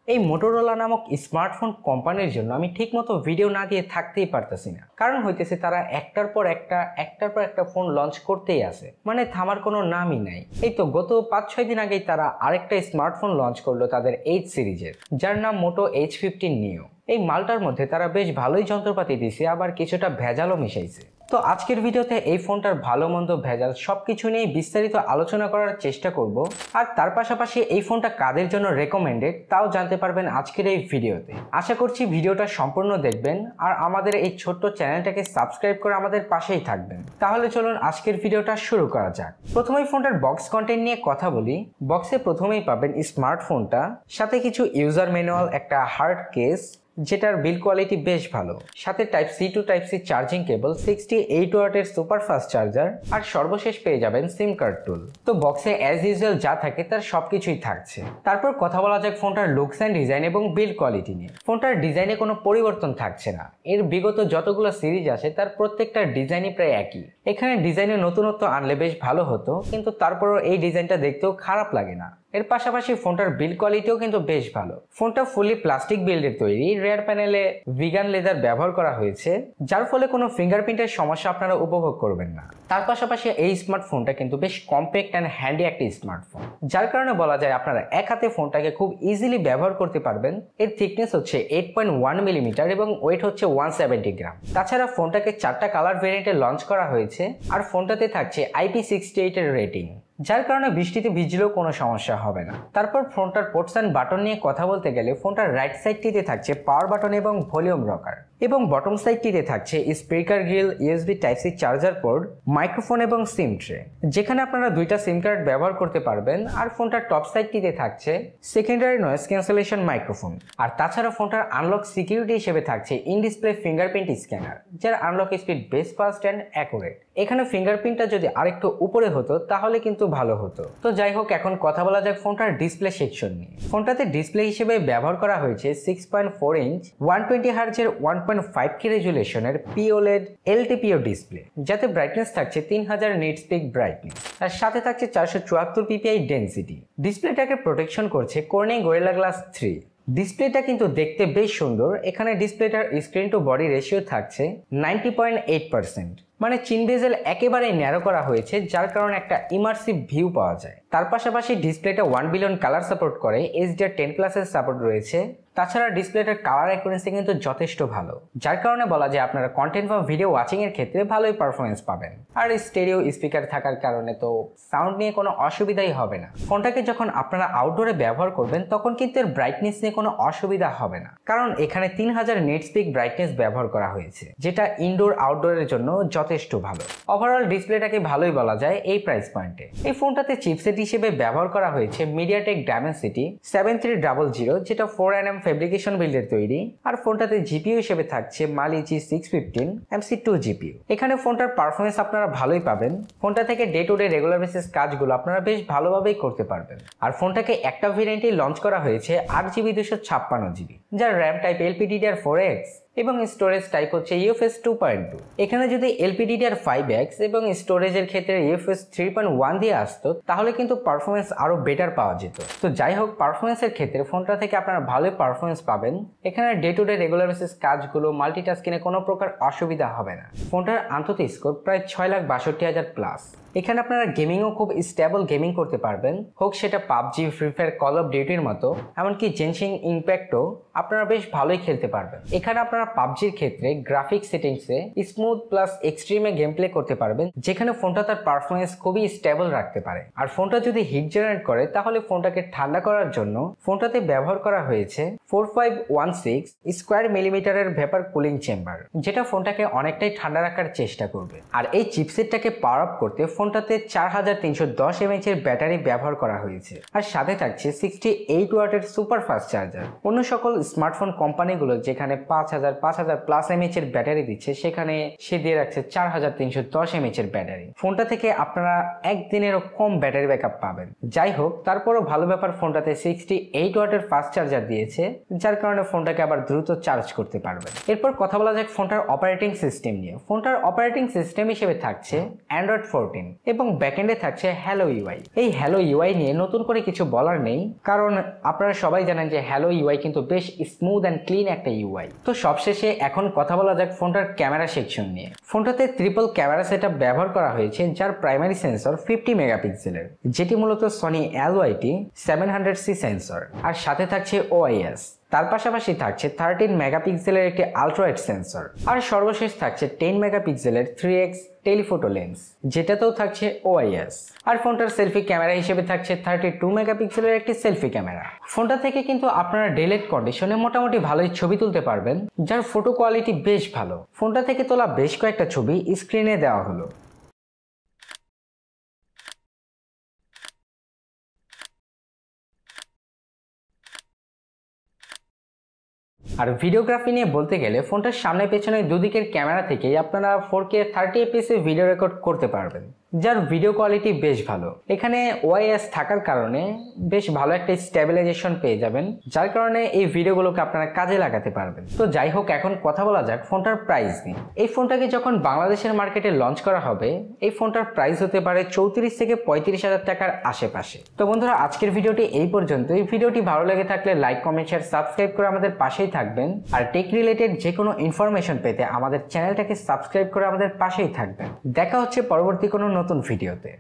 এই মোটোরোলা নামক স্মার্টফোন কোম্পানির জন্য আমি ঠিকমতো ভিডিও না দিয়ে থাকতেই পারতেছি না। কারণ হইতেছে তারা একটার পর একটা ফোন লঞ্চ করতেই আছে, মানে থামার কোনো নামই নাই। এই তো গত 5-6 দিন আগেই তারা আরেকটা স্মার্টফোন লঞ্চ করলো তাদের H সিরিজের, যার নাম মোটো H15 নিও। এই মালটার মধ্যে তারা বেশ ভালোই যন্ত্রপাতি দিছে, আবার কিছুটা ভেজালও মিশাইছে। তো আজকের ভিডিওতে এই ফোনটার ভালো মন্দ ভেজাল সবকিছু নিয়ে বিস্তারিত আলোচনা করার চেষ্টা করব, আর তার পাশাপাশি এই ফোনটা কাদের জন্য রেকমেন্ডেড তাও জানতে পারবেন আজকের এই ভিডিওতে। আশা করছি ভিডিওটা সম্পূর্ণ দেখবেন আর আমাদের এই ছোট্ট চ্যানেলটাকে সাবস্ক্রাইব করে আমাদের পাশেই থাকবেন। তাহলে চলুন আজকের ভিডিওটা শুরু করা যাক। প্রথমেই ফোনটার বক্স কন্টেন্ট নিয়ে কথা বলি। বক্সে প্রথমেই পাবেন স্মার্টফোনটা, সাথে কিছু ইউজার ম্যানুয়াল, একটা হার্ড কেস যেটার বিল্ড কোয়ালিটি বেশ ভালো, সাথে type C to type C charging cable, 68 ওয়াটের সুপার ফাস্ট চার্জার, আর সর্বশেষ পেয়ে যাবেন সিম কার্ড টুল। তো বক্সে অ্যাজ ইউজুয়াল যা থাকে তার সবকিছুই থাকছে। তারপর কথা বলা যাক ফোনটার লুকস অ্যান্ড ডিজাইন এবং বিল্ড কোয়ালিটি নিয়ে। ফোনটার ডিজাইনে কোনো পরিবর্তন থাকছে না। এর বিগত যতগুলো সিরিজ আছে তার প্রত্যেকটা ডিজাইনই প্রায় একই। এখানে ডিজাইনে নতুনত্ব আনলে বেশ ভালো হতো, কিন্তু তারপরও এই ডিজাইনটা দেখতেও খারাপ লাগে না। এর পাশাপাশি ফোনটার বিল্ড কোয়ালিটিও কিন্তু বেশ ভালো। ফোনটা ফুলি প্লাস্টিক বিল্ডের তৈরি, রেয়ার প্যানেলে ভিগান লেদার ব্যবহার করা হয়েছে, যার ফলে কোনো ফিঙ্গারপ্রিন্টের সমস্যা আপনারা উপভোগ করবেন না। তার পাশাপাশি এই স্মার্টফোনটা কিন্তু বেশ কম্প্যাক্ট অ্যান্ড হ্যান্ডি একটি স্মার্টফোন, যার কারণে বলা যায় আপনারা এক হাতে ফোনটাকে খুব ইজিলি ব্যবহার করতে পারবেন। এর থিকনেস হচ্ছে 8.1 মিলিমিটার এবং ওয়েট হচ্ছে 170 গ্রাম। তাছাড়া ফোনটাকে 4টা কালার ভেরিয়েন্টে লঞ্চ করা হয়েছে, আর ফোনটাতে থাকছে IP68 এর রেটিং, যার কারণে বৃষ্টিতে ভিজলেও কোনো সমস্যা হবে না। তারপর ফোনটার পোর্টস অ্যান্ড বাটন নিয়ে কথা বলতে গেলে ফোনটার রাইট সাইডটিতে থাকছে পাওয়ার বাটন এবং ভলিউম রকার, এবং বটম সাইডটিতে থাকছে speaker grill, USB type C charger port, microphone এবং সিম ট্রে, যেখানে আপনারা 2টা সিম কার্ড ব্যবহার করতে পারবেন। আর ফোনটার টপ সাইডটিতে থাকছে সেকেন্ডারি নয়েজ ক্যান্সেলেশন মাইক্রোফোন। আর তাছাড়া ফোনটার আনলক সিকিউরিটি হিসেবে থাকছে ইন ডিসপ্লে ফিঙ্গারপ্রিন্ট স্ক্যানার, যার আনলক স্পিড বেশ ফাস্ট অ্যান্ড অ্যাকুরেট। এখানে ফিঙ্গারপ্রিন্টটা যদি আরেকটু উপরে হতো তাহলে কিন্তু ভালো হতো। তো যাই হোক, এখন কথা বলা যাক ফোনটার ডিসপ্লে সেকশন নিয়ে। ফোনটাতে ডিসপ্লে হিসেবে ব্যবহার করা হয়েছে 6.4 inch 120 হার্জের 1.5K রেজুলেশনের POLED LTPO display, যাতে ব্রাইটনেস থাকছে 3000 নিটস পিক ব্রাইটনেস, আর সাথে থাকছে 474 ppi ডেনসিটি। ডিসপ্লেটাকে প্রোটেকশন করছে কর্নিং গরিলা গ্লাস 3। ডিসপ্লেটা কিন্তু দেখতে বেশ সুন্দর। এখানে ডিসপ্লেটার স্ক্রিন টু বডি রেশিও থাকছে 90.8%, মানে চিন বেজেল একেবারেই ন্যারো করা হয়েছে, যার কারণে একটা ইমার্সিভ ভিউ পাওয়া যায়। তার পাশাপাশি ডিসপ্লেটা 1 বিলিয়ন কালার সাপোর্ট করে, HDR10+ এর সাপোর্ট রয়েছে। তাছাড়া ডিসপ্লেটার কালার অ্যাকুরেন্সি কিন্তু যথেষ্ট ভালো, যার কারণে বলা যায় আপনারা কন্টেন্ট বা ভিডিও ওয়াচিং এর ক্ষেত্রে ভালোই পারফরমেন্স পাবেন। আর স্টেরিও স্পিকার থাকার কারণে তো সাউন্ড নিয়ে কোনো অসুবিধাই হবে না। ফোনটাকে যখন আপনারা আউটডোরে ব্যবহার করবেন তখন কিন্তু এর ব্রাইটনেস নিয়ে কোনো অসুবিধা হবে না, কারণ এখানে 3000 নিটস পিক ব্রাইটনেস ব্যবহার করা হয়েছে, যেটা ইনডোর আউটডোরের জন্য যথেষ্ট ভালো। ওভারঅল ডিসপ্লেটাকে ভালোই বলা যায় এই প্রাইস পয়েন্টে। এই ফোনটাতে চিপসেট হিসেবে ব্যবহার করা হয়েছে MediaTek Dimensity 7300, যেটা 4nm ফেব্রিকেশন বিল্ডের তৈরি। আর ফোনটাতে জিপিইউ হিসেবে থাকছে Mali G615 MC2 জিপিইউ। এখানে ফোনটার পারফরমেন্স আপনারা ভালোই পাবেন। ফোনটা থেকে day to day regular basis কাজগুলো আপনারা বেশ ভালোভাবেই করতে পারবেন। আর ফোনটাকে একটা ভেরিয়েন্টে লঞ্চ করা হয়েছে 8GB 256GB, যার র্যাম টাইপ LPDDR4X এবং স্টোরেজ টাইপ হচ্ছে UFS 2.2। এখানে যদি LPDDR5X এবং স্টোরেজের ক্ষেত্রে UFS 3.1 দিয়ে আসতো তাহলে কিন্তু পারফরমেন্স আরো বেটার পাওয়া যেত। তো যাই হোক, পারফরমেন্সের ক্ষেত্রে ফোনটা থেকে আপনারা ভালোই পারফরমেন্স পাবেন। এখানে day to day regular basis কাজগুলো মাল্টিটাস্কিংয়ে কোনো প্রকার অসুবিধা হবে না। ফোনটার আন্তর্জাতিক স্কোর প্রায় 6,62,000+। এখানে আপনারা গেমিংও খুব স্টেবল গেমিং করতে পারবেন, হোক সেটা PUBG, free fire, call of ডিউটির মতো, এমনকি জেনশিং ইম্প্যাক্টও আপনারা বেশ ভালোই খেলতে পারবেন। এখানে আপনারা PUBGর ক্ষেত্রে গ্রাফিক সেটিংসে স্মুথ প্লাস এক্সট্রিমে গেম প্লে করতে পারবেন, যেখানে ফোনটা তার পারফরমেন্স খুবই স্টেবল রাখতে পারে। আর ফোনটা যদি হিট জেনারেট করে তাহলে ফোনটাকে ঠান্ডা করার জন্য ফোনটাতে ব্যবহার করা হয়েছে 4516 স্কোয়ার মিলিমিটারের ভেপার কুলিং চেম্বার, যেটা ফোনটাকে অনেকটাই ঠান্ডা রাখার চেষ্টা করবে। আর এই চিপসেটটাকে পাওয়ার আপ করতে ফোনটাতে 4310 mAh এর ব্যাটারি ব্যবহার করা হয়েছে, আর সাথে থাকছে 68 ওয়াটের সুপার ফাস্ট চার্জার। অন্য সকল স্মার্টফোন কোম্পানিগুলো যেখানে 5000, 5000 প্লাস এমএইচ এর ব্যাটারি দিচ্ছে, সেখানে সে দিয়ে রাখছে 4310 এমএইচ এর ব্যাটারি। ফোনটা থেকে আপনারা একদিনেরও কম ব্যাটারি ব্যাকআপ পাবেন। যাই হোক, তারপরও ভালো ব্যাপার, ফোনটাতে 68 ওয়াটের ফাস্ট চার্জার দিয়েছে, যার কারণে ফোনটাকে আবার দ্রুত চার্জ করতে পারবেন। এরপর কথা বলা যাক ফোনটার অপারেটিং সিস্টেম নিয়ে। ফোনটার অপারেটিং সিস্টেম হিসেবে থাকছে অ্যান্ড্রয়েড 14 এবং ব্যাকএন্ডে থাকছে হ্যালো ইউআই। এই হ্যালো ইউআই নিয়ে নতুন করে কিছু বলার নেই, কারণ আপনারা সবাই জানেন যে হ্যালো ইউআই কিন্তু বেশ স্মুথ অ্যান্ড ক্লিন একটা ইউআই। তো সবশেষে এখন কথা বলা যাক ফোনটার ক্যামেরা সেকশন নিয়ে। ফোনটাতে ট্রিপল ক্যামেরা সেটআপ ব্যবহার করা হয়েছে, যার প্রাইমারি সেন্সর 50 মেগাপিক্সেলের, যেটি মূলত সনি LYT 700C সেন্সর, আর সাথে থাকছে OIS। তার পাশাপাশি থাকছে 13 মেগাপিক্সেলের একটি আলট্রাওয়াইড সেন্সর, আর সর্বশেষ থাকছে 10 মেগাপিক্সেলের 3x টেলিফোটো লেন্স, যেটাতেও থাকছে OIS। আর ফোনটার সেলফি ক্যামেরা হিসেবে থাকছে 32 মেগাপিক্সেলের একটি সেলফি ক্যামেরা। ফোনটা থেকে কিন্তু আপনারা ডেলাইট কন্ডিশনে মোটামুটি ভালোই ছবি তুলতে পারবেন, যার ফটো কোয়ালিটি বেশ ভালো। ফোনটা থেকে তোলা বেশ কয়েকটা ছবি স্ক্রিনে দেওয়া হলো। আর ভিডিওগ্রাফি নিয়ে বলতে গেলে ফোনটার সামনে পেছনে দুদিকের ক্যামেরা থেকেই আপনারা 4K 30 fps এ ভিডিও রেকর্ড করতে পারবেন, যার ভিডিও কোয়ালিটি বেশ ভালো। এখানে OIS থাকার কারণে বেশ ভালো একটা স্টেবিলাইজেশন পেয়ে যাবেন, যার কারণে এই ভিডিওগুলোকে আপনারা কাজে লাগাতে পারবেন। তো যাই হোক, এখন কথা বলা যাক ফোনটার প্রাইস নিয়ে। এই ফোনটাকে যখন বাংলাদেশের মার্কেটে লঞ্চ করা হবে, এই ফোনটার প্রাইস হতে পারে 34 থেকে 35,000 টাকার আশেপাশে। তো বন্ধুরা, আজকের ভিডিওটি এই পর্যন্ত। এই ভিডিওটি ভালো লেগে থাকলে লাইক, কমেন্ট, শেয়ার, সাবস্ক্রাইব করে আমাদের পাশেই থাকবেন। আর টেক রিলেটেড যে কোনো ইনফরমেশন পেতে আমাদের চ্যানেলটাকে সাবস্ক্রাইব করে আমাদের পাশেই থাকবেন। দেখা হচ্ছে পরবর্তী কোনো নতুন ভিডিওতে।